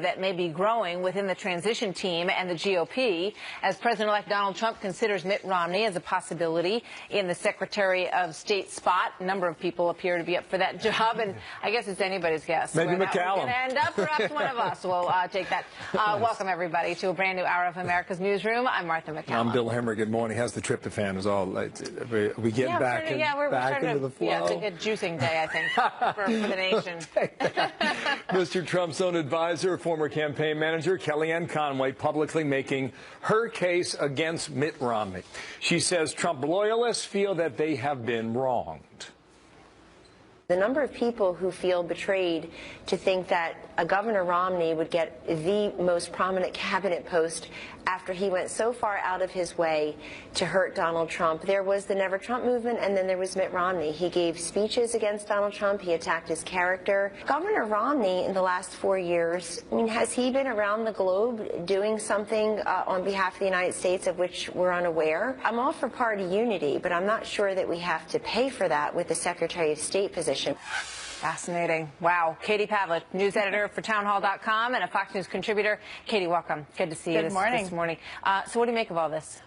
that may be growing within the transition team and the GOP as President-elect Donald Trump considers Mitt Romney as a possibility in the Secretary of State spot. A number of people appear to be up for that job, and I guess it's anybody's guess. Maybe McCallum. And perhaps one of us will take that. Welcome, everybody, to a brand new hour of America's Newsroom. I'm Martha McCallum. I'm Bill Hemmer. Good morning. How's the tryptophan? Is all we get back into the flow? Yeah, it's a good juicing day, I think, for the nation. Mr. Trump's own advisor, former campaign manager Kellyanne Conway, publicly making her case against Mitt Romney. She says Trump loyalists feel that they have been wronged. The number of people who feel betrayed to think that a Governor Romney would get the most prominent cabinet post after he went so far out of his way to hurt Donald Trump. There was the Never Trump movement, and then there was Mitt Romney. He gave speeches against Donald Trump. He attacked his character. Governor Romney, in the last 4 years, I mean, has he been around the globe doing something on behalf of the United States of which we're unaware? I'm all for party unity, but I'm not sure that we have to pay for that with the Secretary of State position. Fascinating. Wow. Katie Pavlich, news editor for townhall.com and a Fox News contributor. Katie, welcome. Good to see you this morning. So what do you make of all this?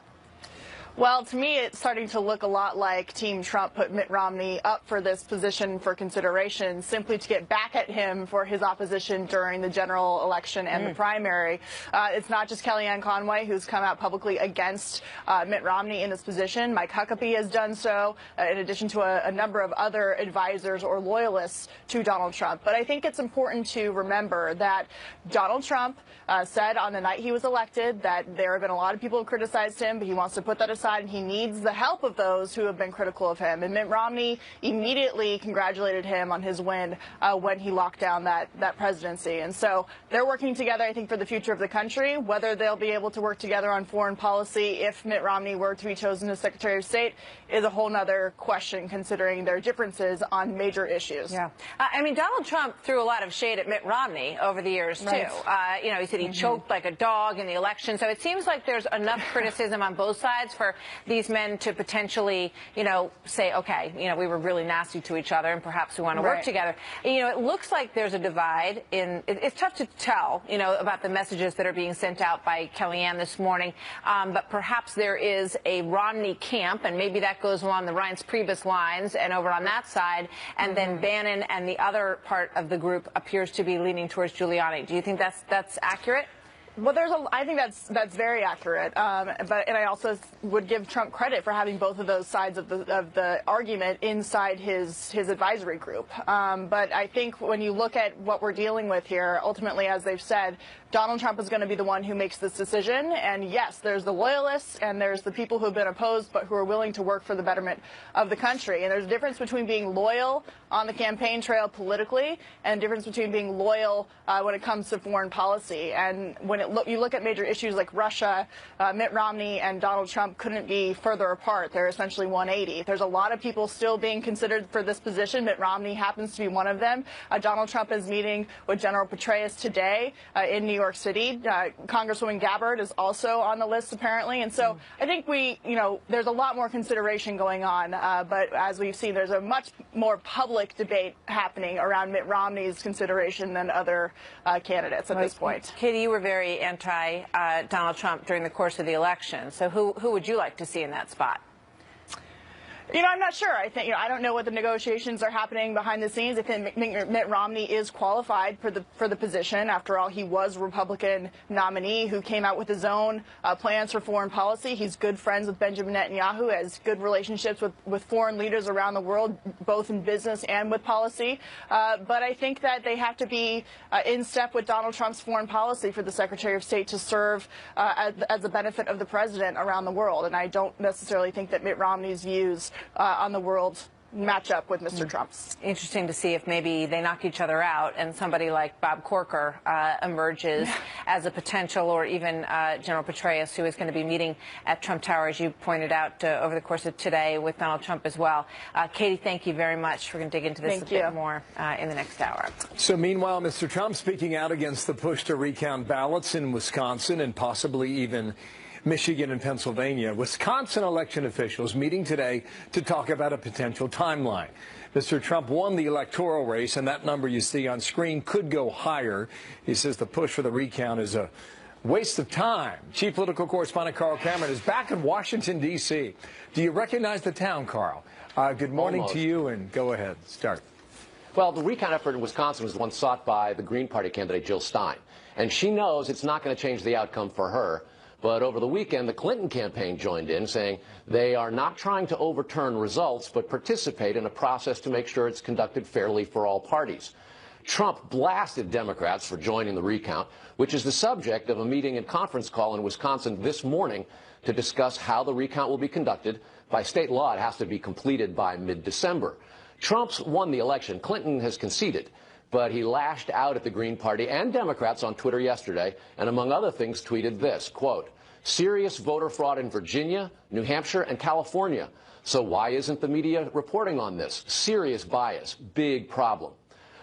Well, to me, it's starting to look a lot like Team Trump put Mitt Romney up for this position for consideration simply to get back at him for his opposition during the general election and the primary. It's not just Kellyanne Conway who's come out publicly against Mitt Romney in this position. Mike Huckabee has done so, in addition to a number of other advisors or loyalists to Donald Trump. But I think it's important to remember that Donald Trump said on the night he was elected that there have been a lot of people who criticized him, but he wants to put that aside. And he needs the help of those who have been critical of him. And Mitt Romney immediately congratulated him on his win when he locked down that presidency. And so they're working together, I think, for the future of the country. Whether they'll be able to work together on foreign policy if Mitt Romney were to be chosen as Secretary of State is a whole nother question, considering their differences on major issues. Yeah. I mean, Donald Trump threw a lot of shade at Mitt Romney over the years, too. You know, he said he choked like a dog in the election. So it seems like there's enough criticism on both sides for these men to potentially, you know, say, okay, you know, we were really nasty to each other and perhaps we want to work together. You know, it looks like there's a divide in, it's tough to tell, you know, about the messages that are being sent out by Kellyanne this morning, but perhaps there is a Romney camp, and maybe that goes along the Reince Priebus lines and over on that side, and then Bannon and the other part of the group appears to be leaning towards Giuliani. Do you think that's accurate? Well, I think that's very accurate, and I also would give Trump credit for having both of those sides of the argument inside his advisory group. But I think when you look at what we're dealing with here, ultimately, as they've said, Donald Trump is going to be the one who makes this decision. And yes, there's the loyalists and there's the people who have been opposed but who are willing to work for the betterment of the country. And there's a difference between being loyal on the campaign trail politically and a difference between being loyal when it comes to foreign policy. And when you look at major issues like Russia, Mitt Romney and Donald Trump couldn't be further apart. They're essentially 180. There's a lot of people still being considered for this position. Mitt Romney happens to be one of them. Donald Trump is meeting with General Petraeus today in New York City. Congresswoman Gabbard is also on the list, apparently. And so I think there's a lot more consideration going on. But as we've seen, there's a much more public debate happening around Mitt Romney's consideration than other candidates at this point. Katie, you were very anti-Donald Trump during the course of the election. So who would you like to see in that spot? You know, I'm not sure. I think, I don't know what the negotiations are happening behind the scenes. I think Mitt Romney is qualified for the position. After all, he was a Republican nominee who came out with his own plans for foreign policy. He's good friends with Benjamin Netanyahu, has good relationships with foreign leaders around the world, both in business and with policy. But I think that they have to be in step with Donald Trump's foreign policy for the Secretary of State to serve as the benefit of the president around the world. And I don't necessarily think that Mitt Romney's views on the world match up with Mr. Trump's. Interesting to see if maybe they knock each other out and somebody like Bob Corker emerges as a potential, or even General Petraeus, who is going to be meeting at Trump Tower, as you pointed out, over the course of today with Donald Trump as well. Katie, thank you very much. We're going to dig into this a bit more in the next hour. So meanwhile, Mr. Trump speaking out against the push to recount ballots in Wisconsin and possibly even Michigan and Pennsylvania. Wisconsin election officials meeting today to talk about a potential timeline. Mr. Trump won the electoral race, and that number you see on screen could go higher. He says the push for the recount is a waste of time. Chief political correspondent Carl Cameron is back in Washington, D.C. Do you recognize the town, Carl? Good morning to you, and go ahead. Start. Well, the recount effort in Wisconsin was the one sought by the Green Party candidate Jill Stein. And she knows it's not going to change the outcome for her. But over the weekend, the Clinton campaign joined in, saying they are not trying to overturn results, but participate in a process to make sure it's conducted fairly for all parties. Trump blasted Democrats for joining the recount, which is the subject of a meeting and conference call in Wisconsin this morning to discuss how the recount will be conducted. By state law, it has to be completed by mid-December. Trump's won the election. Clinton has conceded. But he lashed out at the Green Party and Democrats on Twitter yesterday, and among other things tweeted this, quote, "Serious voter fraud in Virginia, New Hampshire, and California. So why isn't the media reporting on this? Serious bias, big problem."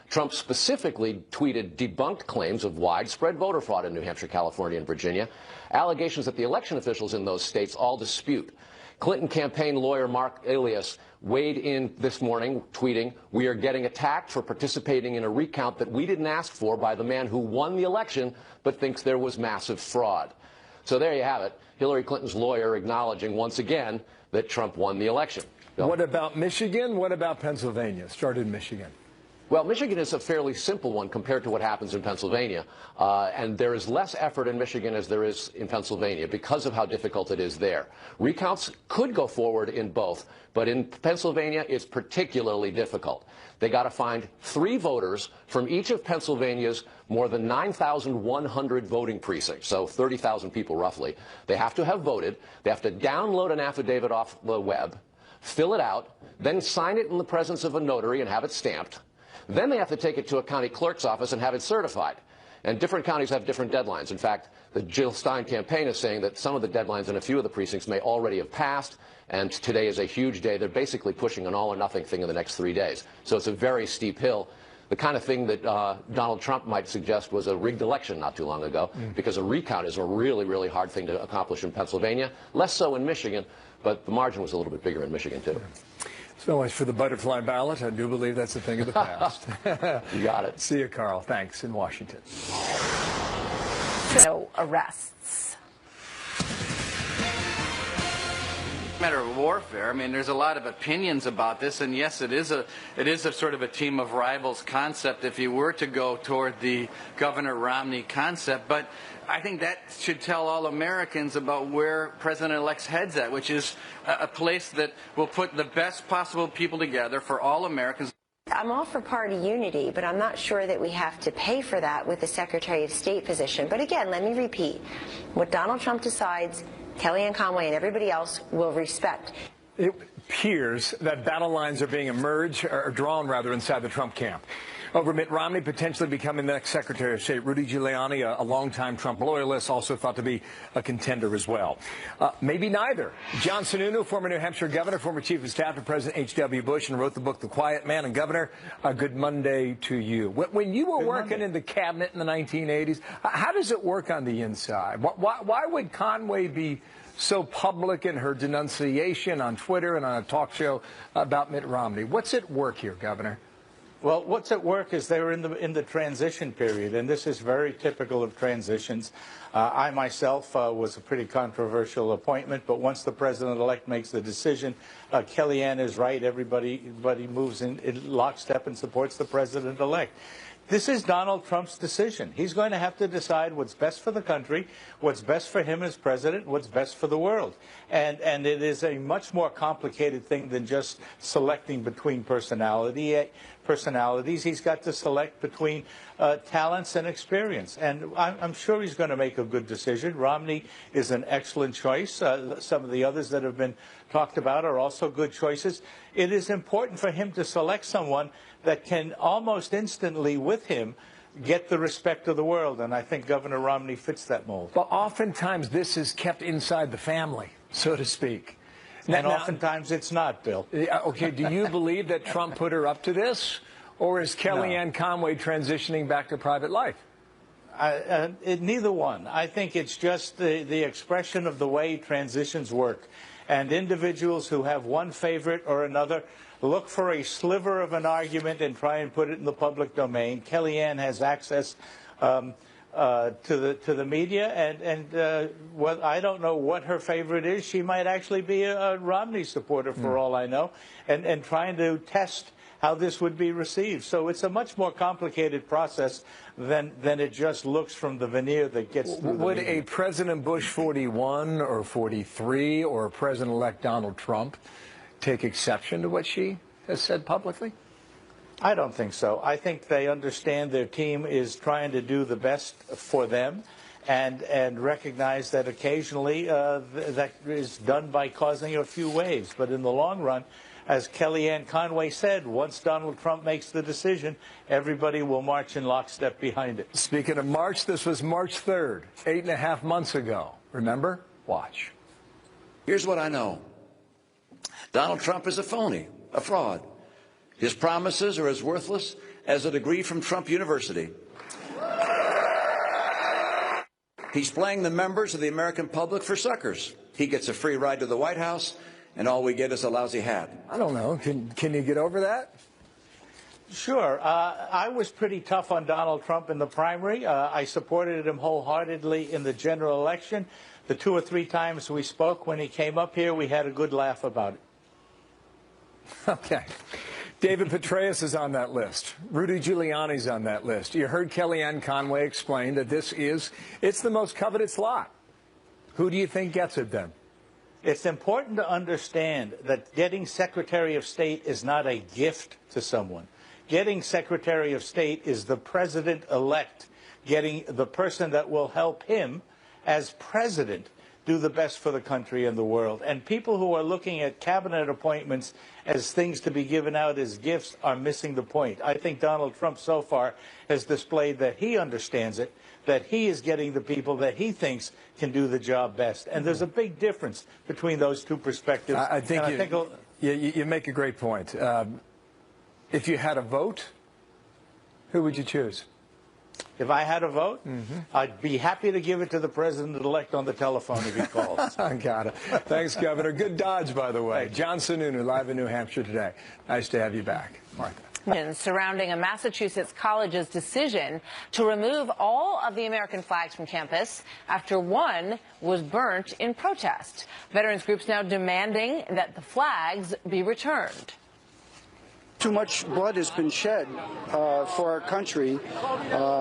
Trump specifically tweeted debunked claims of widespread voter fraud in New Hampshire, California, and Virginia, allegations that the election officials in those states all dispute. Clinton campaign lawyer Mark Elias weighed in this morning, tweeting, "We are getting attacked for participating in a recount that we didn't ask for by the man who won the election but thinks there was massive fraud." So there you have it. Hillary Clinton's lawyer acknowledging once again that Trump won the election. Bill? What about Michigan? What about Pennsylvania? Start in Michigan. Well, Michigan is a fairly simple one compared to what happens in Pennsylvania. And there is less effort in Michigan as there is in Pennsylvania because of how difficult it is there. Recounts could go forward in both, but in Pennsylvania, it's particularly difficult. They got to find 3 voters from each of Pennsylvania's more than 9,100 voting precincts, so 30,000 people roughly. They have to have voted. They have to download an affidavit off the web, fill it out, then sign it in the presence of a notary and have it stamped. Then they have to take it to a county clerk's office and have it certified. And different counties have different deadlines. In fact, the Jill Stein campaign is saying that some of the deadlines in a few of the precincts may already have passed, and today is a huge day. They're basically pushing an all-or-nothing thing in the next 3 days. So it's a very steep hill, the kind of thing that Donald Trump might suggest was a rigged election not too long ago, because a recount is a really, really hard thing to accomplish in Pennsylvania, less so in Michigan, but the margin was a little bit bigger in Michigan, too. So much for the butterfly ballot. I do believe that's a thing of the past. You got it. See you, Carl. Thanks. In Washington. No arrests. Matter of warfare. I mean, there's a lot of opinions about this, and yes, it is a sort of a team of rivals concept if you were to go toward the Governor Romney concept. But I think that should tell all Americans about where President-elect's head's at, which is a place that will put the best possible people together for all Americans. I'm all for party unity, but I'm not sure that we have to pay for that with the Secretary of State position. But again, let me repeat, what Donald Trump decides, Kellyanne Conway and everybody else will respect. It appears that battle lines are being drawn inside the Trump camp over Mitt Romney potentially becoming the next Secretary of State. Rudy Giuliani, a longtime Trump loyalist, also thought to be a contender as well. Maybe neither. John Sununu, former New Hampshire governor, former chief of staff to President H.W. Bush, and wrote the book The Quiet Man. And Governor, good Monday to you. When you were working in the cabinet in the 1980s, how does it work on the inside? Why would Conway be so public in her denunciation on Twitter and on a talk show about Mitt Romney? What's at work here, Governor? Well, what's at work is they were in the transition period, and this is very typical of transitions. I myself was a pretty controversial appointment, but once the president-elect makes the decision, Kellyanne is right. Everybody moves in lockstep and supports the president-elect. This is Donald Trump's decision. He's going to have to decide what's best for the country, what's best for him as president, what's best for the world. And it is a much more complicated thing than just selecting between personalities. He's got to select between talents and experience. And I'm sure he's going to make a good decision. Romney is an excellent choice. Some of the others that have been talked about are also good choices. It is important for him to select someone that can almost instantly with him get the respect of the world, and I think Governor Romney fits that mold. But oftentimes this is kept inside the family, so to speak. And oftentimes it's not, Bill. Okay, do you believe that Trump put her up to this, or is Kellyanne Conway transitioning back to private life? Neither one. I think it's just the expression of the way transitions work. And individuals who have one favorite or another look for a sliver of an argument and try and put it in the public domain. Kellyanne has access to the media, and well, I don't know what her favorite is. She might actually be a Romney supporter, for all I know, and trying to test how this would be received. So it's a much more complicated process than it just looks from the veneer that gets through the Would media. a President Bush 41 or 43 or President-elect Donald Trump take exception to what she has said publicly? I don't think so. I think they understand their team is trying to do the best for them and recognize that occasionally that is done by causing a few waves. But in the long run, as Kellyanne Conway said, once Donald Trump makes the decision, everybody will march in lockstep behind it. Speaking of March, this was March 3rd, 8.5 months ago. Remember? Watch. Here's what I know. Donald Trump is a phony, a fraud. His promises are as worthless as a degree from Trump University. He's playing the members of the American public for suckers. He gets a free ride to the White House, and all we get is a lousy hat. I don't know. Can you get over that? Sure. I was pretty tough on Donald Trump in the primary. I supported him wholeheartedly in the general election. The 2 or 3 times we spoke when he came up here, we had a good laugh about it. Okay. David Petraeus is on that list. Rudy Giuliani's on that list. You heard Kellyanne Conway explain that it's the most coveted slot. Who do you think gets it then? It's important to understand that getting Secretary of State is not a gift to someone. Getting Secretary of State is the president-elect getting the person that will help him as president do the best for the country and the world. And people who are looking at cabinet appointments as things to be given out as gifts are missing the point. I think Donald Trump so far has displayed that he understands it, that he is getting the people that he thinks can do the job best. And there's a big difference between those two perspectives. I think you make a great point. If you had a vote, who would you choose? If I had a vote, I'd be happy to give it to the president-elect on the telephone if he calls. Got it. Thanks, Governor. Good dodge, by the way. John Sununu, live in New Hampshire today. Nice to have you back. Martha. Surrounding a Massachusetts college's decision to remove all of the American flags from campus after one was burnt in protest. Veterans groups now demanding that the flags be returned. Too much blood has been shed for our country,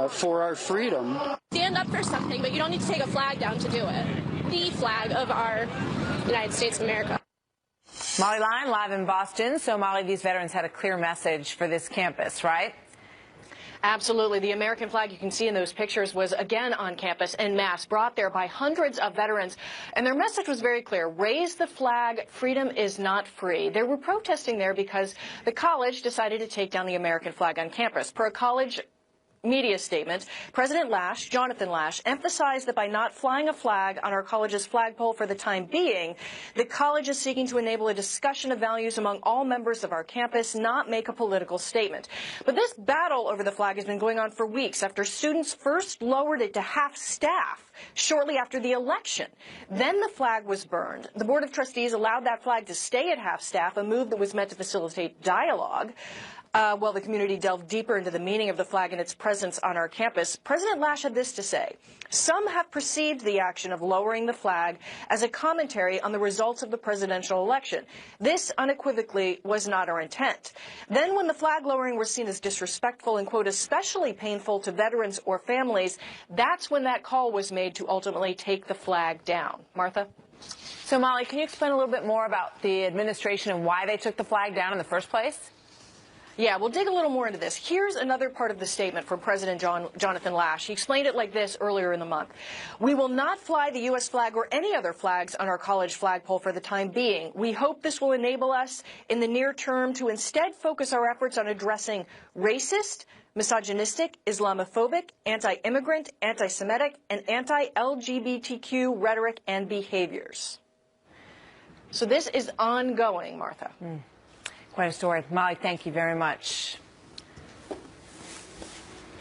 for our freedom. Stand up for something, but you don't need to take a flag down to do it. The flag of our United States of America. Molly Lyon, live in Boston. So, Molly, these veterans had a clear message for this campus, right? Absolutely. The American flag you can see in those pictures was again on campus en masse, brought there by hundreds of veterans. And their message was very clear. Raise the flag. Freedom is not free. They were protesting there because the college decided to take down the American flag on campus. Per a college media statement, President Lash, Jonathan Lash, emphasized that by not flying a flag on our college's flagpole for the time being, the college is seeking to enable a discussion of values among all members of our campus, not make a political statement. But this battle over the flag has been going on for weeks after students first lowered it to half staff shortly after the election. Then the flag was burned. The Board of Trustees allowed that flag to stay at half staff, a move that was meant to facilitate dialogue. While the community delved deeper into the meaning of the flag and its presence on our campus, President Lash had this to say. Some have perceived the action of lowering the flag as a commentary on the results of the presidential election. This unequivocally was not our intent. Then when the flag lowering was seen as disrespectful and, quote, especially painful to veterans or families, that's when that call was made to ultimately take the flag down. Martha? So, Molly, can you explain a little bit more about the administration and why they took the flag down in the first place? Yeah, we'll dig a little more into this. Here's another part of the statement from President Jonathan Lash. He explained it like this earlier in the month. We will not fly the U.S. flag or any other flags on our college flagpole for the time being. We hope this will enable us in the near term to instead focus our efforts on addressing racist, misogynistic, Islamophobic, anti-immigrant, anti-Semitic, and anti-LGBTQ rhetoric and behaviors. So this is ongoing, Martha. Quite a story. Molly, thank you very much.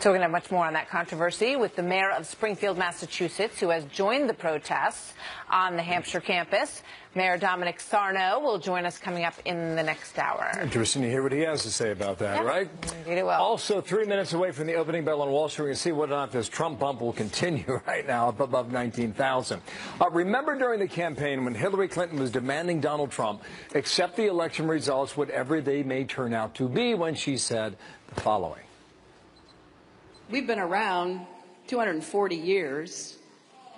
So we're going to have much more on that controversy with the mayor of Springfield, Massachusetts, who has joined the protests on the Hampshire campus. Mayor Dominic Sarno will join us coming up in the next hour. Interesting to hear what he has to say about that, right? Indeed it will. Also, 3 minutes away from the opening bell on Wall Street, we're going to see whether or not this Trump bump will continue right now up above 19,000. Remember during the campaign when Hillary Clinton was demanding Donald Trump accept the election results, whatever they may turn out to be, when she said the following. We've been around 240 years,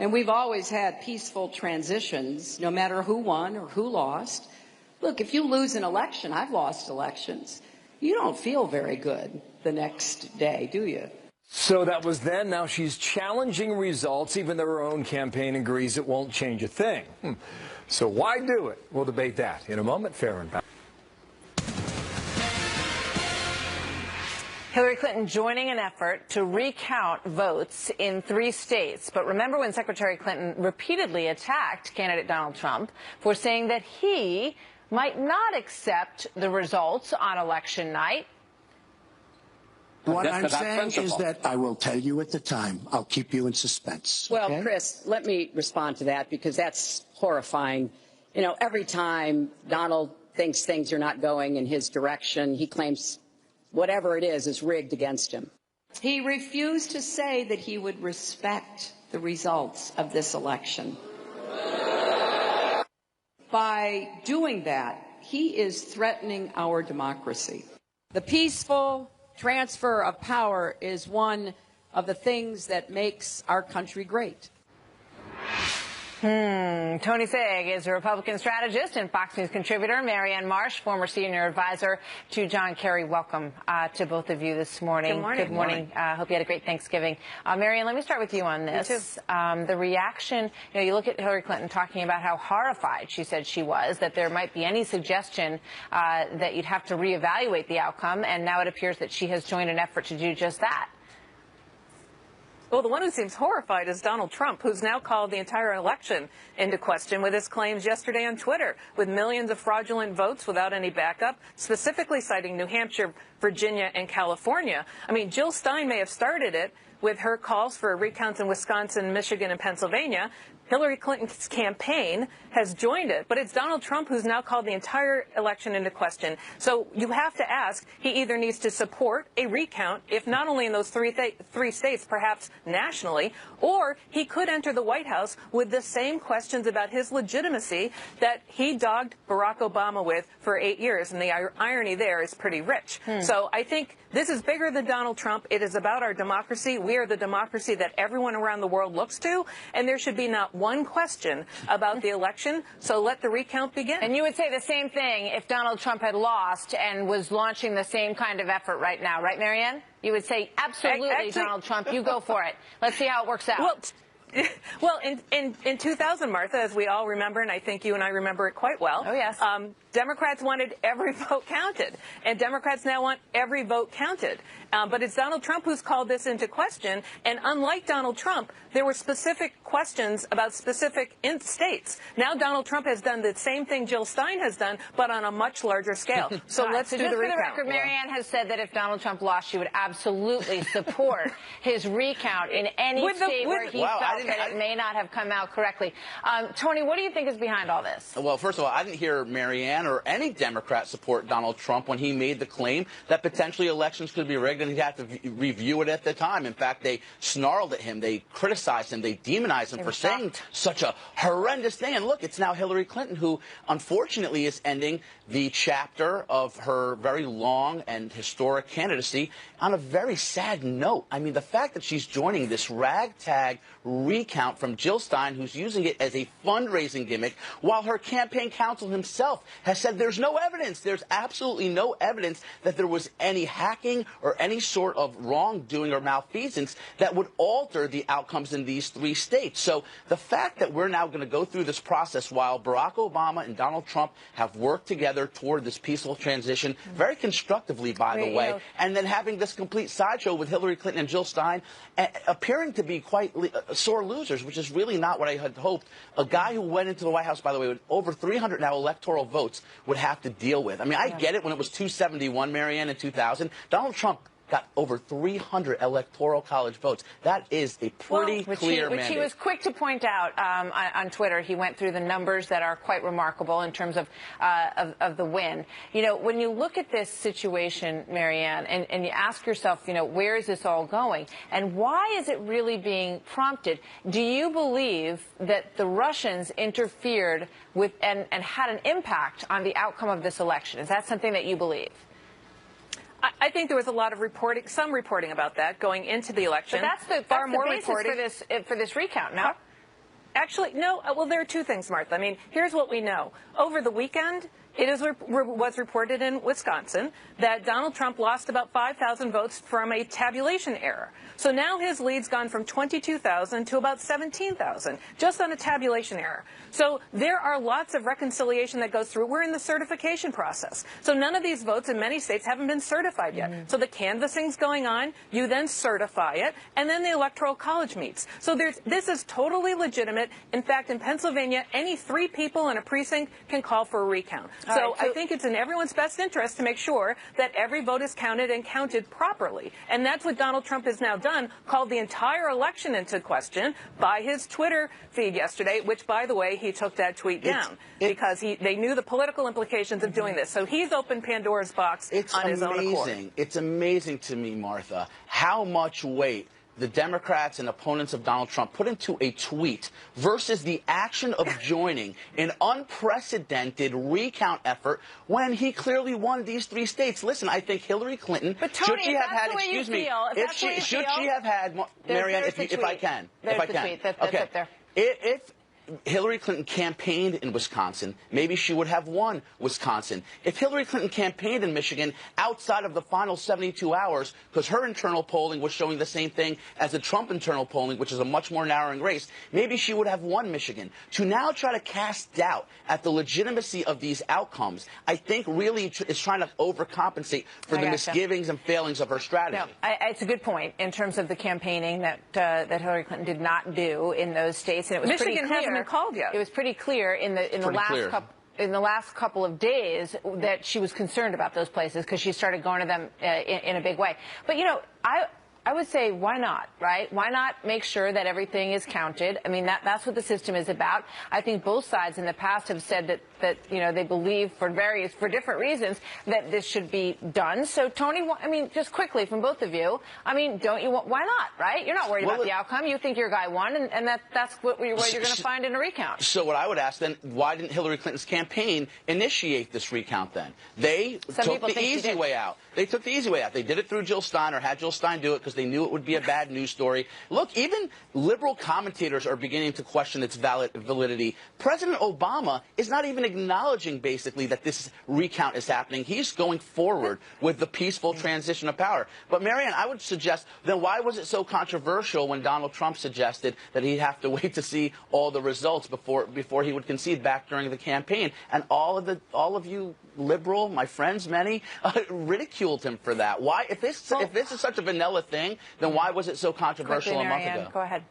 and we've always had peaceful transitions, no matter who won or who lost. Look, if you lose an election, I've lost elections, you don't feel very good the next day, do you? So that was then. Now she's challenging results, even though her own campaign agrees it won't change a thing. So why do it? We'll debate that in a moment. Fair and back. Hillary Clinton joining an effort to recount votes in 3 states. But remember when Secretary Clinton repeatedly attacked candidate Donald Trump for saying that he might not accept the results on election night? What I'm saying is that I will tell you at the time. I'll keep you in suspense. Well, okay? Chris, let me respond to that because that's horrifying. You know, every time Donald thinks things are not going in his direction, he claims whatever it is rigged against him. He refused to say that he would respect the results of this election. By doing that, he is threatening our democracy. The peaceful transfer of power is one of the things that makes our country great. Tony Fig is a Republican strategist and Fox News contributor. Marianne Marsh, former senior advisor to John Kerry. Welcome to both of you this morning. Good morning. Good morning. Hope you had a great Thanksgiving. Marianne, let me start with you on this. You too. The reaction, you look at Hillary Clinton talking about how horrified she said she was, that there might be any suggestion that you'd have to reevaluate the outcome, and now it appears that she has joined an effort to do just that. Well, the one who seems horrified is Donald Trump, who's now called the entire election into question with his claims yesterday on Twitter, with millions of fraudulent votes without any backup, specifically citing New Hampshire, Virginia, and California. I mean, Jill Stein may have started it with her calls for recounts in Wisconsin, Michigan, and Pennsylvania. Hillary Clinton's campaign has joined it, but it's Donald Trump who's now called the entire election into question. So you have to ask, he either needs to support a recount, if not only in those three states, perhaps nationally, or he could enter the White House with the same questions about his legitimacy that he dogged Barack Obama with for 8 years. And the irony there is pretty rich. So I think this is bigger than Donald Trump. It is about our democracy. We are the democracy that everyone around the world looks to, and there should be not one question about the election, so let the recount begin. And you would say the same thing if Donald Trump had lost and was launching the same kind of effort right now, right, Marianne? You would say, absolutely, Actually, Donald Trump, you go for it. Let's see how it works out. Well, in 2000, Martha, as we all remember, and I think you and I remember it quite well. Oh, yes. Democrats wanted every vote counted, and Democrats now want every vote counted. But it's Donald Trump who's called this into question, and unlike Donald Trump, there were specific questions about specific states. Now Donald Trump has done the same thing Jill Stein has done, but on a much larger scale. So let's do the recount. For the record, Marianne has said that if Donald Trump lost, she would absolutely support his recount in any state where he felt that it may not have come out correctly. Tony, what do you think is behind all this? Well, first of all, I didn't hear Marianne or any Democrat support Donald Trump when he made the claim that potentially elections could be rigged and he'd have to review it at the time. In fact, they snarled at him, they criticized him, they demonized him for saying such a horrendous thing. And look, it's now Hillary Clinton who, unfortunately, is ending the chapter of her very long and historic candidacy on a very sad note. I mean, the fact that she's joining this ragtag recount from Jill Stein, who's using it as a fundraising gimmick, while her campaign counsel himself has said there's no evidence, there's absolutely no evidence that there was any hacking or any sort of wrongdoing or malfeasance that would alter the outcomes in these 3 states. So the fact that we're now going to go through this process while Barack Obama and Donald Trump have worked together toward this peaceful transition, very constructively, by the way, and then having this complete sideshow with Hillary Clinton and Jill Stein appearing to be quite sore losers, which is really not what I had hoped. A guy who went into the White House, by the way, with over 300 now electoral votes would have to deal with. I mean, I get it when it was 271, Marianne, in 2000. Donald Trump got over 300 electoral college votes. That is a pretty clear mandate. Which he was quick to point out on Twitter. He went through the numbers that are quite remarkable in terms of the win. You know, when you look at this situation, Marianne, and you ask yourself, you know, where is this all going? And why is it really being prompted? Do you believe that the Russians interfered with and had an impact on the outcome of this election? Is that something that you believe? I think there was a lot of reporting, some reporting about that going into the election. But that's the basis for this recount, no? Actually, no. Well, there are two things, Martha. I mean, here's what we know. Over the weekend, it was reported in Wisconsin that Donald Trump lost about 5,000 votes from a tabulation error. So now his lead's gone from 22,000 to about 17,000, just on a tabulation error. So there are lots of reconciliation that goes through. We're in the certification process. So none of these votes in many states haven't been certified yet. So the canvassing's going on. You then certify it, and then the Electoral College meets. So this is totally legitimate. In fact, in Pennsylvania, any 3 people in a precinct can call for a recount. So I think it's in everyone's best interest to make sure that every vote is counted and counted properly. And that's what Donald Trump has now done, called the entire election into question by his Twitter feed yesterday, which, by the way, he took that tweet down because they knew the political implications of doing this. So he's opened Pandora's box on his own accord. It's amazing to me, Martha, how much weight the Democrats and opponents of Donald Trump put into a tweet versus the action of joining an unprecedented recount effort when he clearly won these 3 states. Listen, I think Hillary Clinton, but Tony, should she have had, excuse me, should she have had, Marianne, if I can, if Hillary Clinton campaigned in Wisconsin, maybe she would have won Wisconsin. If Hillary Clinton campaigned in Michigan outside of the final 72 hours, because her internal polling was showing the same thing as the Trump internal polling, which is a much more narrowing race, maybe she would have won Michigan. To now try to cast doubt at the legitimacy of these outcomes, I think really is trying to overcompensate for the misgivings and failings of her strategy. No, it's a good point in terms of the campaigning that Hillary Clinton did not do in those states, and it was Michigan pretty clear. Hasn't been called yet. It was pretty clear in the last couple of days that she was concerned about those places because she started going to them in a big way. But, you know, I would say, why not, right? Why not make sure that everything is counted? I mean, that's what the system is about. I think both sides in the past have said that you know, they believe for different reasons that this should be done. So, Tony, I mean, just quickly from both of you, I mean, don't you want, why not, right? You're not worried about the outcome. You think your guy won, and that's what you're going to find in a recount. So what I would ask then, why didn't Hillary Clinton's campaign initiate this recount then? They took the easy way out. They took the easy way out. They did it through Jill Stein, or had Jill Stein do it, because they knew it would be a bad news story. Look, even liberal commentators are beginning to question its validity. President Obama is not even acknowledging, basically, that this recount is happening. He's going forward with the peaceful transition of power. But, Marianne, I would suggest, then why was it so controversial when Donald Trump suggested that he'd have to wait to see all the results before he would concede back during the campaign? And all of you liberal, my friends, many, ridiculed him for that. Why, if this is such a vanilla thing, then why was it so controversial a month ago? Go ahead.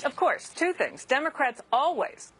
Of course, 2 things. Democrats always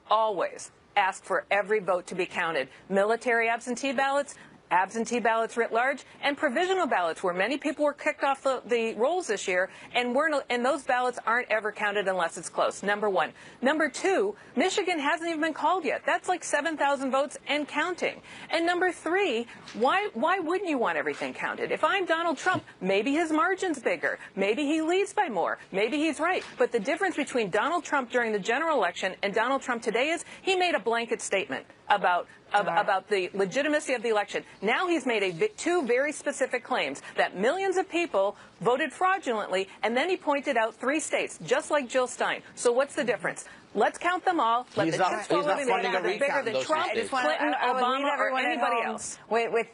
ask for every vote to be counted. Military absentee ballots, absentee ballots writ large, and provisional ballots, where many people were kicked off the rolls this year, and those ballots aren't ever counted unless it's close, number 1. Number 2, Michigan hasn't even been called yet. That's like 7,000 votes and counting. And number 3, why wouldn't you want everything counted? If I'm Donald Trump, maybe his margin's bigger. Maybe he leads by more. Maybe he's right. But the difference between Donald Trump during the general election and Donald Trump today is he made a blanket statement about the legitimacy of the election. Now he's made 2 very specific claims, that millions of people voted fraudulently, and then he pointed out 3 states, just like Jill Stein. So what's the difference? Let's count them all. Let he's not funding a recount bigger than Trump, Clinton, Obama, or anybody else. With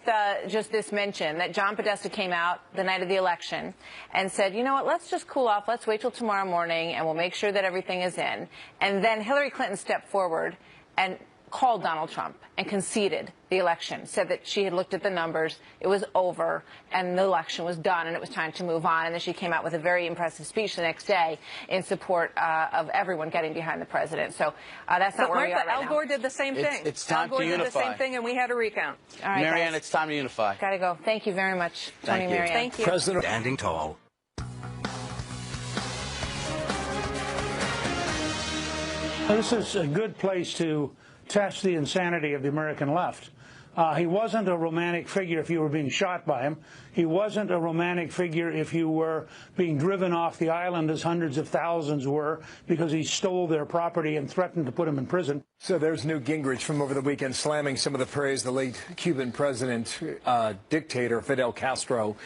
just this mention that John Podesta came out the night of the election and said, you know what, let's just cool off. Let's wait till tomorrow morning, and we'll make sure that everything is in. And then Hillary Clinton stepped forward and called Donald Trump and conceded the election, said that she had looked at the numbers, it was over, and the election was done, and it was time to move on. And then she came out with a very impressive speech the next day in support of everyone getting behind the president. So that's not where we are right Al now. Gore did the same thing. It's time Al Gore to unify. did the same thing, and we had a recount. All right, Marianne, guys. it's time to unify. Gotta go. Thank you very much, Tony Thank you. Marianne. Thank you. President Standing tall. This is a good place to test the insanity of the American left. He wasn't a romantic figure if you were being shot by him. He wasn't a romantic figure if you were being driven off the island, as hundreds of thousands were, because he stole their property and threatened to put them in prison. So there's Newt Gingrich from over the weekend slamming some of the praise the late Cuban president, dictator Fidel Castro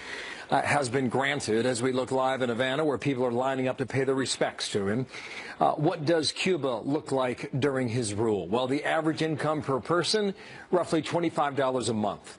has been granted, as we look live in Havana, where people are lining up to pay their respects to him. What does Cuba look like during his rule? Well, the average income per person, roughly $25 a month.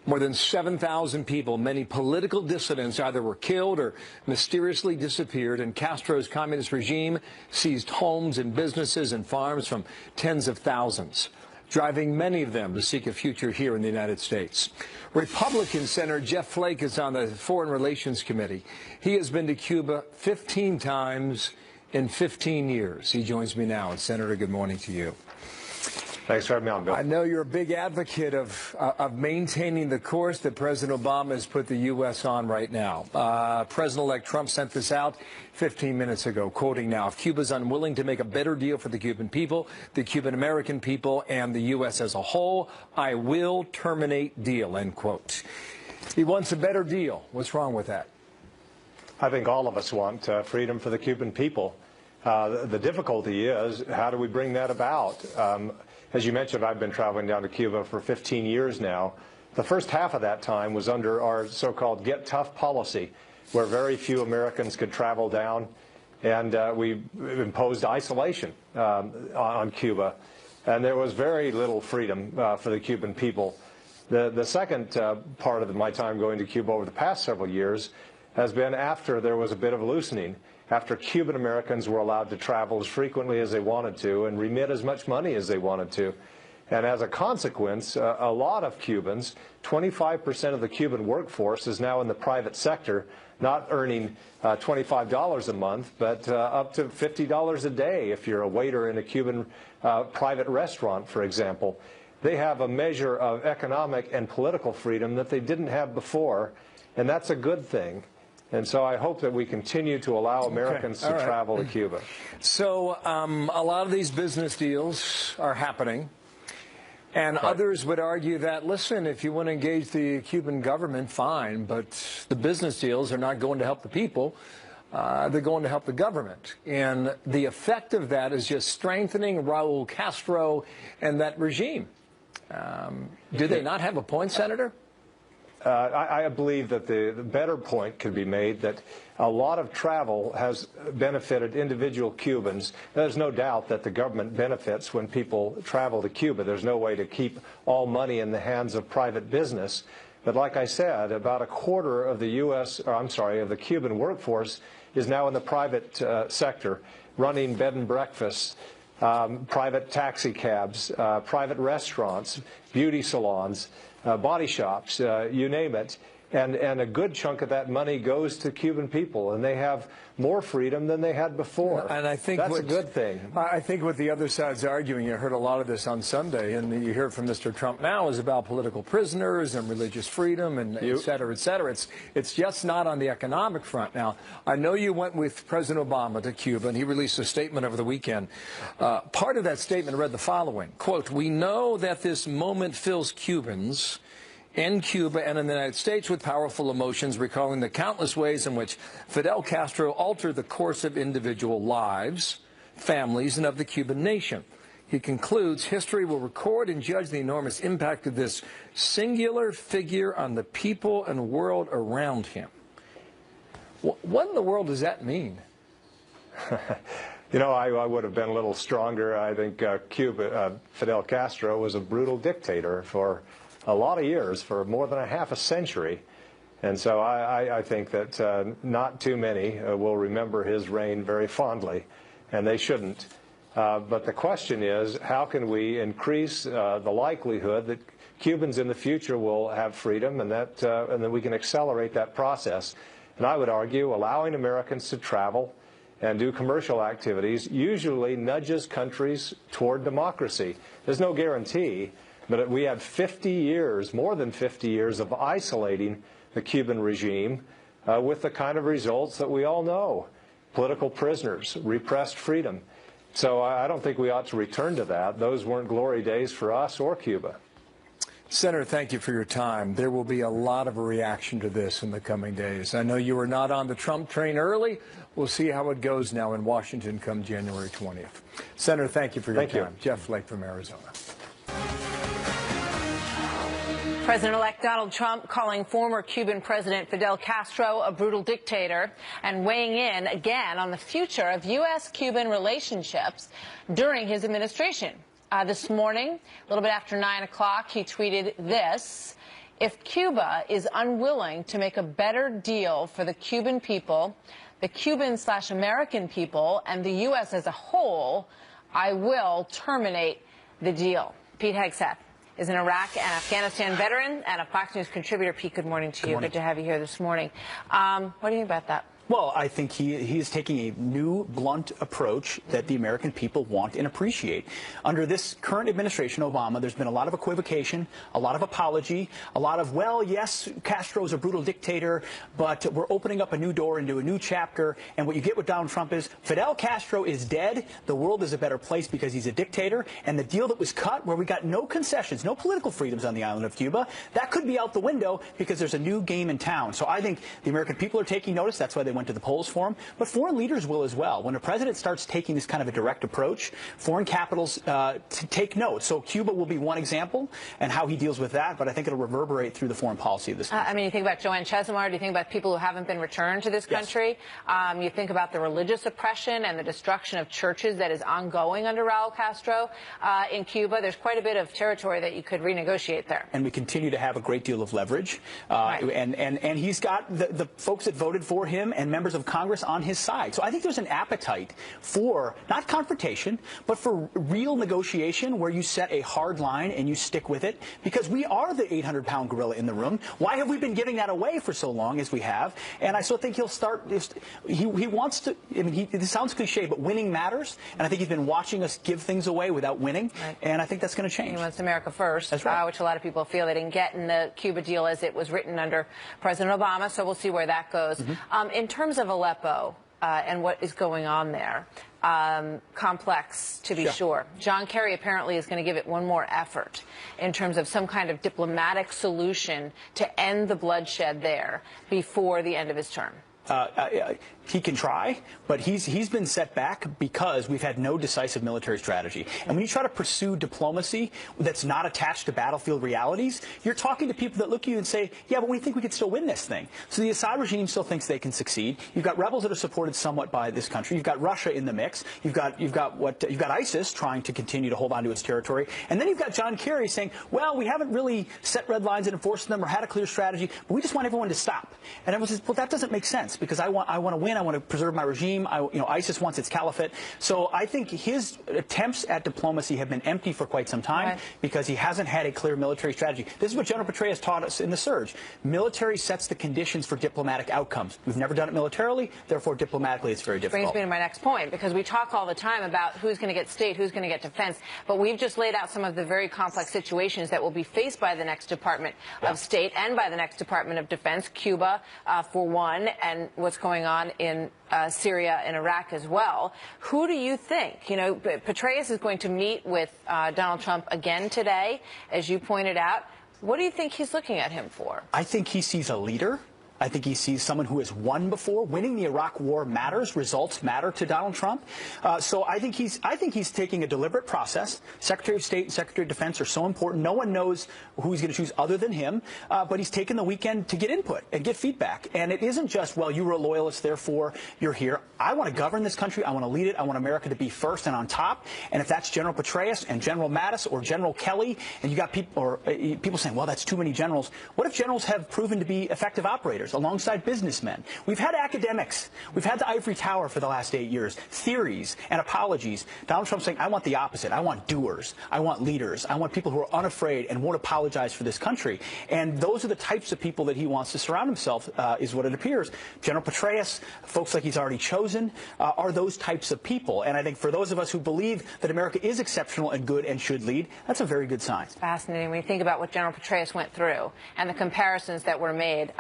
More than 7,000 people, many political dissidents, either were killed or mysteriously disappeared, and Castro's communist regime seized homes and businesses and farms from tens of thousands, driving many of them to seek a future here in the United States. Republican Senator Jeff Flake is on the Foreign Relations Committee. He has been to Cuba 15 times in 15 years. He joins me now. And Senator, good morning to you. Thanks for having me on, Bill. I know you're a big advocate of maintaining the course that President Obama has put the U.S. on right now. President-elect Trump sent this out 15 minutes ago, quoting now, "If Cuba's unwilling to make a better deal for the Cuban people, the Cuban-American people, and the U.S. as a whole, I will terminate deal," end quote. He wants a better deal. What's wrong with that? I think all of us want freedom for the Cuban people. The difficulty is, how do we bring that about? As you mentioned, I've been traveling down to Cuba for 15 years now. The first half of that time was under our so-called get tough policy, where very few Americans could travel down, and we imposed isolation on Cuba. And there was very little freedom for the Cuban people. The second part of my time going to Cuba over the past several years has been after there was a bit of loosening, after Cuban Americans were allowed to travel as frequently as they wanted to and remit as much money as they wanted to. And as a consequence, a lot of Cubans, 25% of the Cuban workforce is now in the private sector, not earning $25 a month, but up to $50 a day if you're a waiter in a Cuban private restaurant, for example. They have a measure of economic and political freedom that they didn't have before, and that's a good thing. And so I hope that we continue to allow Americans to travel to Cuba. So a lot of these business deals are happening. And others would argue that, listen, if you want to engage the Cuban government, fine, but the business deals are not going to help the people. They're going to help the government. And the effect of that is just strengthening Raul Castro and that regime. Do they not have a point, Senator? I believe that the better point could be made that a lot of travel has benefited individual Cubans. There's no doubt that the government benefits when people travel to Cuba. There's no way to keep all money in the hands of private business. But like I said, about a quarter of the of the Cuban workforce is now in the private sector, running bed and breakfasts, private taxi cabs, private restaurants, beauty salons, body shops, you name it. And a good chunk of that money goes to Cuban people, and they have more freedom than they had before. And I think that's a good thing. I think what the other side's arguing, you heard a lot of this on Sunday, and you hear from Mr. Trump now, is about political prisoners and religious freedom and et cetera, et cetera. It's just not on the economic front. Now, I know you went with President Obama to Cuba, and he released a statement over the weekend. Part of that statement read the following, quote, "We know that this moment fills Cubans in Cuba and in the United States with powerful emotions, recalling the countless ways in which Fidel Castro altered the course of individual lives, families, and of the Cuban nation." He concludes, "History will record and judge the enormous impact of this singular figure on the people and world around him." What in the world does that mean? You know, I would have been a little stronger. I think Fidel Castro was a brutal dictator for a lot of years, for more than a half a century. And so I think that not too many will remember his reign very fondly, and they shouldn't. But the question is, how can we increase the likelihood that Cubans in the future will have freedom, and then we can accelerate that process? And I would argue allowing Americans to travel and do commercial activities usually nudges countries toward democracy. There's no guarantee, but we had 50 years, more than 50 years of isolating the Cuban regime with the kind of results that we all know: political prisoners, repressed freedom. So I don't think we ought to return to that. Those weren't glory days for us or Cuba. Senator, thank you for your time. There will be a lot of reaction to this in the coming days. I know you were not on the Trump train early. We'll see how it goes now in Washington come January 20th. Senator, thank you for your time. Jeff Flake from Arizona. President-elect Donald Trump calling former Cuban President Fidel Castro a brutal dictator and weighing in again on the future of U.S.-Cuban relationships during his administration. This morning, a little bit after 9 o'clock, he tweeted this: "If Cuba is unwilling to make a better deal for the Cuban people, the Cuban/American people, and the U.S. as a whole, I will terminate the deal." Pete Hegseth is an Iraq and Afghanistan veteran and a Fox News contributor. Pete, good morning to you. Good to have you here this morning. What do you think about that? Well, I think he is taking a new, blunt approach that the American people want and appreciate. Under this current administration, Obama, there's been a lot of equivocation, a lot of apology, a lot of, well, yes, Castro's a brutal dictator, but we're opening up a new door into a new chapter. And what you get with Donald Trump is Fidel Castro is dead. The world is a better place because he's a dictator. And the deal that was cut, where we got no concessions, no political freedoms on the island of Cuba, that could be out the window because there's a new game in town. So I think the American people are taking notice. That's why they went to the polls for him, but foreign leaders will as well. When a president starts taking this kind of a direct approach, foreign capitals take note. So Cuba will be one example and how he deals with that, but I think it'll reverberate through the foreign policy of this country. I mean, you think about Joanne Chesimard, do you think about people who haven't been returned to this country? Yes. You think about the religious oppression and the destruction of churches that is ongoing under Raul Castro in Cuba. There's quite a bit of territory that you could renegotiate there. And we continue to have a great deal of leverage. Right. And he's got the folks that voted for him and members of Congress on his side. So I think there's an appetite for not confrontation, but for real negotiation where you set a hard line and you stick with it, because we are the 800-pound gorilla in the room. Why have we been giving that away for so long as we have? And I still think he'll start. He wants to. I mean, this sounds cliche, but winning matters. And I think he's been watching us give things away without winning. Right. And I think that's going to change. He wants America first, that's right. Which a lot of people feel they didn't get in the Cuba deal as it was written under President Obama. So we'll see where that goes. Mm-hmm. In terms of Aleppo and what is going on there, complex to be sure. John Kerry apparently is going to give it one more effort in terms of some kind of diplomatic solution to end the bloodshed there before the end of his term. He can try, but he's been set back because we've had no decisive military strategy. And when you try to pursue diplomacy that's not attached to battlefield realities, you're talking to people that look at you and say, yeah, but we think we could still win this thing. So the Assad regime still thinks they can succeed. You've got rebels that are supported somewhat by this country. You've got Russia in the mix. You've got ISIS trying to continue to hold on to its territory. And then you've got John Kerry saying, well, we haven't really set red lines and enforced them or had a clear strategy, but we just want everyone to stop. And everyone says, well, that doesn't make sense because I want to win. I want to preserve my regime. ISIS wants its caliphate. So I think his attempts at diplomacy have been empty for quite some time because he hasn't had a clear military strategy. This is what General Petraeus taught us in the surge. Military sets the conditions for diplomatic outcomes. We've never done it militarily. Therefore, diplomatically, it's very difficult. Brings me to my next point, because we talk all the time about who's going to get state, who's going to get defense, but we've just laid out some of the very complex situations that will be faced by the next Department of State and by the next Department of Defense, Cuba, for one, and what's going on in Syria and Iraq as well. Who do you think? You know, Petraeus is going to meet with Donald Trump again today, as you pointed out. What do you think he's looking at him for? I think he sees a leader. I think he sees someone who has won before. Winning the Iraq War matters. Results matter to Donald Trump. So I think he's taking a deliberate process. Secretary of State and Secretary of Defense are so important. No one knows who he's going to choose other than him. But he's taken the weekend to get input and get feedback. And it isn't just, well, you were a loyalist, therefore you're here. I want to govern this country. I want to lead it. I want America to be first and on top. And if that's General Petraeus and General Mattis or General Kelly, and you got people saying, well, that's too many generals. What if generals have proven to be effective operators? leaders, alongside businessmen. We've had academics. We've had the ivory tower for the last 8 years. Theories and apologies. Donald Trump saying, I want the opposite. I want doers. I want leaders. I want people who are unafraid and won't apologize for this country. And those are the types of people that he wants to surround himself, is what it appears. General Petraeus, folks like he's already chosen, are those types of people. And I think for those of us who believe that America is exceptional and good and should lead, that's a very good sign. It's fascinating when you think about what General Petraeus went through and the comparisons that were made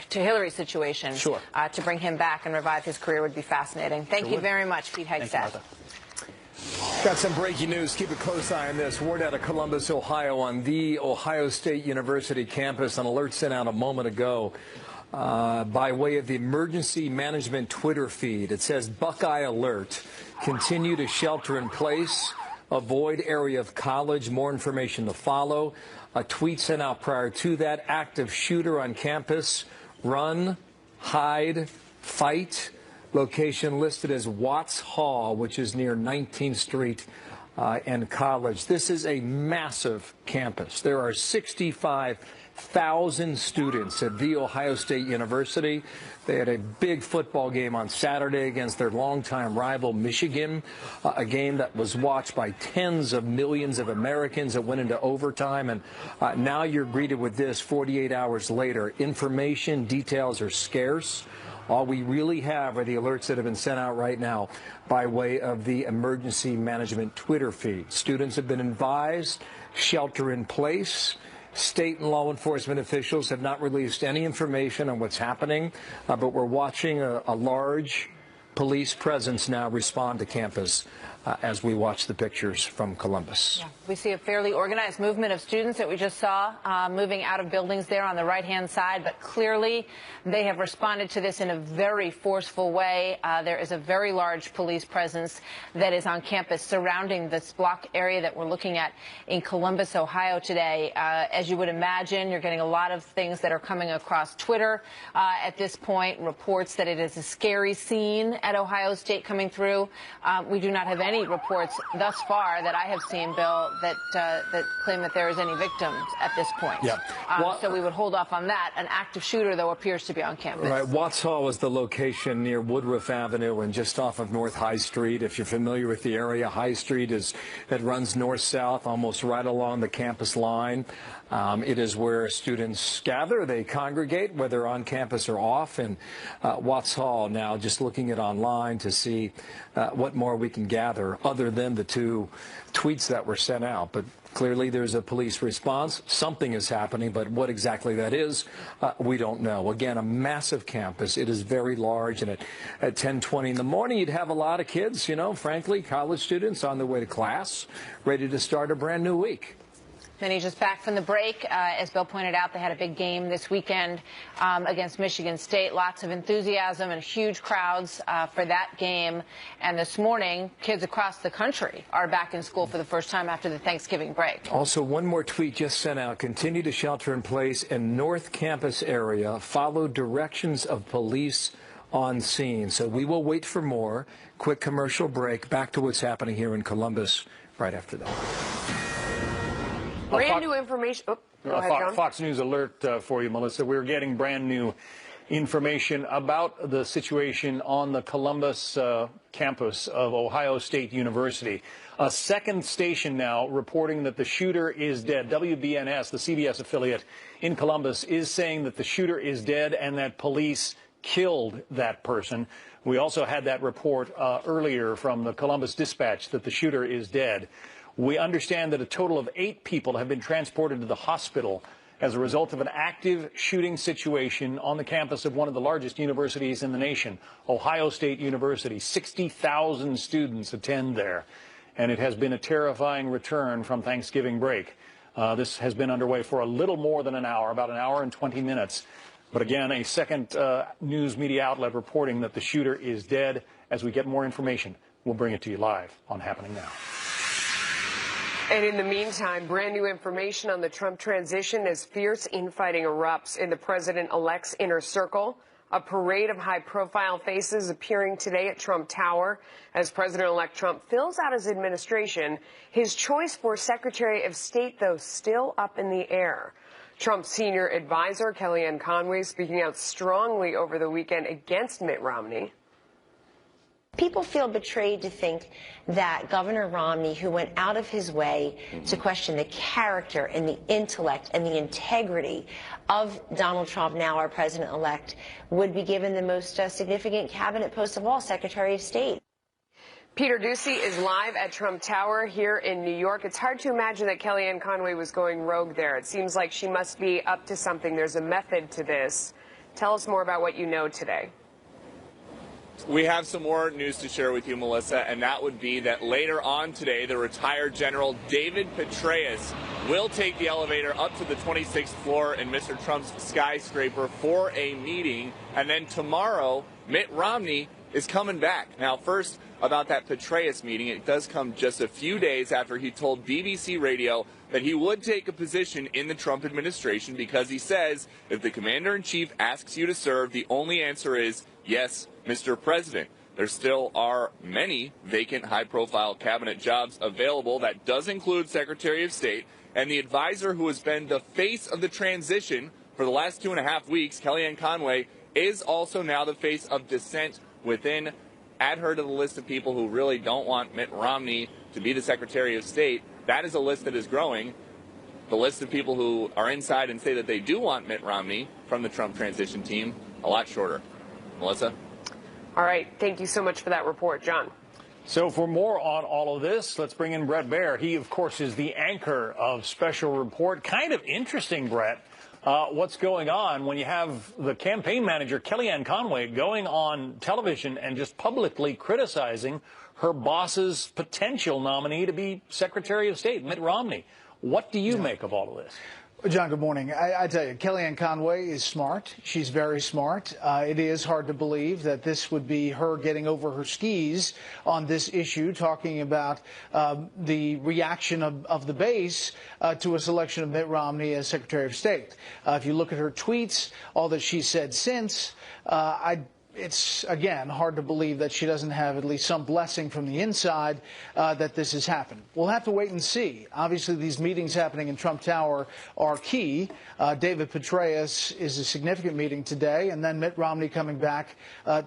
to Hillary's situation. Sure. To bring him back and revive his career would be fascinating. Thank you very much, Pete Hegseth. Got some breaking news. Keep a close eye on this. Word out of Columbus, Ohio, on the Ohio State University campus. An alert sent out a moment ago by way of the emergency management Twitter feed. It says, Buckeye alert. Continue to shelter in place. Avoid area of college. More information to follow. A tweet sent out prior to that. Active shooter on campus. Run, hide, fight. Location listed as Watts Hall, which is near 19th Street and College. This is a massive campus. There are 65,000 students at The Ohio State University. They had a big football game on Saturday against their longtime rival, Michigan, a game that was watched by tens of millions of Americans. It went into overtime, and now you're greeted with this 48 hours later. Information, details are scarce. All we really have are the alerts that have been sent out right now by way of the emergency management Twitter feed. Students have been advised, shelter in place. State and law enforcement officials have not released any information on what's happening, but we're watching a large police presence now respond to campus as we watch the pictures from Columbus. Yeah. We see a fairly organized movement of students that we just saw moving out of buildings there on the right-hand side, but clearly they have responded to this in a very forceful way. There is a very large police presence that is on campus surrounding this block area that we're looking at in Columbus, Ohio today. As you would imagine, you're getting a lot of things that are coming across Twitter at this point, reports that it is a scary scene at Ohio State coming through. We do not have any reports thus far that I have seen, Bill, that claim that there is any victims at this point. Yeah. So we would hold off on that. An active shooter, though, appears to be on campus. Right. Watts Hall is the location near Woodruff Avenue and just off of North High Street. If you're familiar with the area, High Street it runs north-south, almost right along the campus line. It is where students gather. They congregate, whether on campus or off. And Watts Hall now, just looking at online to see what more we can gather other than the two tweets that were sent out. But clearly there's a police response. Something is happening, but what exactly that is, we don't know. Again, a massive campus. It is very large, and at 10:20 in the morning, you'd have a lot of kids, frankly, college students on their way to class, ready to start a brand new week. Many just back from the break. As Bill pointed out, they had a big game this weekend against Michigan State. Lots of enthusiasm and huge crowds for that game. And this morning, kids across the country are back in school for the first time after the Thanksgiving break. Also, one more tweet just sent out. Continue to shelter in place in North Campus area. Follow directions of police on scene. So we will wait for more. Quick commercial break. Back to what's happening here in Columbus right after that. Brand new information. Oh, go ahead, John. Fox News alert for you, Melissa. We're getting brand new information about the situation on the Columbus campus of Ohio State University. A second station now reporting that the shooter is dead. WBNS, the CBS affiliate in Columbus, is saying that the shooter is dead and that police killed that person. We also had that report earlier from the Columbus Dispatch that the shooter is dead. We understand that a total of 8 people have been transported to the hospital as a result of an active shooting situation on the campus of one of the largest universities in the nation, Ohio State University. 60,000 students attend there, and it has been a terrifying return from Thanksgiving break. This has been underway for a little more than an hour, about an hour and 20 minutes. But again, a second news media outlet reporting that the shooter is dead. As we get more information, we'll bring it to you live on Happening Now. And in the meantime, brand new information on the Trump transition as fierce infighting erupts in the president-elect's inner circle. A parade of high-profile faces appearing today at Trump Tower as President-elect Trump fills out his administration. His choice for Secretary of State, though, still up in the air. Trump's senior advisor, Kellyanne Conway, speaking out strongly over the weekend against Mitt Romney. People feel betrayed to think that Governor Romney, who went out of his way to question the character and the intellect and the integrity of Donald Trump, now our president-elect, would be given the most significant cabinet post of all, Secretary of State. Peter Ducey is live at Trump Tower here in New York. It's hard to imagine that Kellyanne Conway was going rogue there. It seems like she must be up to something. There's a method to this. Tell us more about what you know today. We have some more news to share with you, Melissa, and that would be that later on today, the retired General David Petraeus will take the elevator up to the 26th floor in Mr. Trump's skyscraper for a meeting. And then tomorrow, Mitt Romney is coming back. Now, first, about that Petraeus meeting, it does come just a few days after he told BBC Radio that he would take a position in the Trump administration because he says if the commander-in-chief asks you to serve, the only answer is yes, Mr. President. There still are many vacant high-profile cabinet jobs available. That does include Secretary of State. And the advisor who has been the face of the transition for the last 2.5 weeks, Kellyanne Conway, is also now the face of dissent within. Add her to the list of people who really don't want Mitt Romney to be the Secretary of State. That is a list that is growing. The list of people who are inside and say that they do want Mitt Romney from the Trump transition team, a lot shorter. Melissa? All right. Thank you so much for that report, John. So for more on all of this, let's bring in Brett Baier. He, of course, is the anchor of Special Report. Kind of interesting, Brett, what's going on when you have the campaign manager, Kellyanne Conway, going on television and just publicly criticizing her boss's potential nominee to be Secretary of State, Mitt Romney. What do you make of all of this? John, good morning. I tell you, Kellyanne Conway is smart. She's very smart. It is hard to believe that this would be her getting over her skis on this issue, talking about the reaction of the base to a selection of Mitt Romney as Secretary of State. If you look at her tweets, all that she's said since, it's, again, hard to believe that she doesn't have at least some blessing from the inside that this has happened. We'll have to wait and see. Obviously, these meetings happening in Trump Tower are key. David Petraeus is a significant meeting today, and then Mitt Romney coming back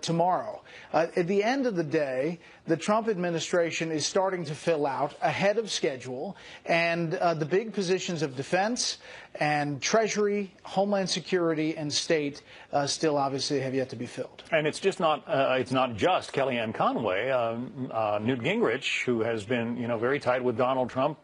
tomorrow. At the end of the day, the Trump administration is starting to fill out ahead of schedule, and the big positions of defense and Treasury, Homeland Security, and State still obviously have yet to be filled. And it's just not just Kellyanne Conway. Newt Gingrich, who has been very tight with Donald Trump,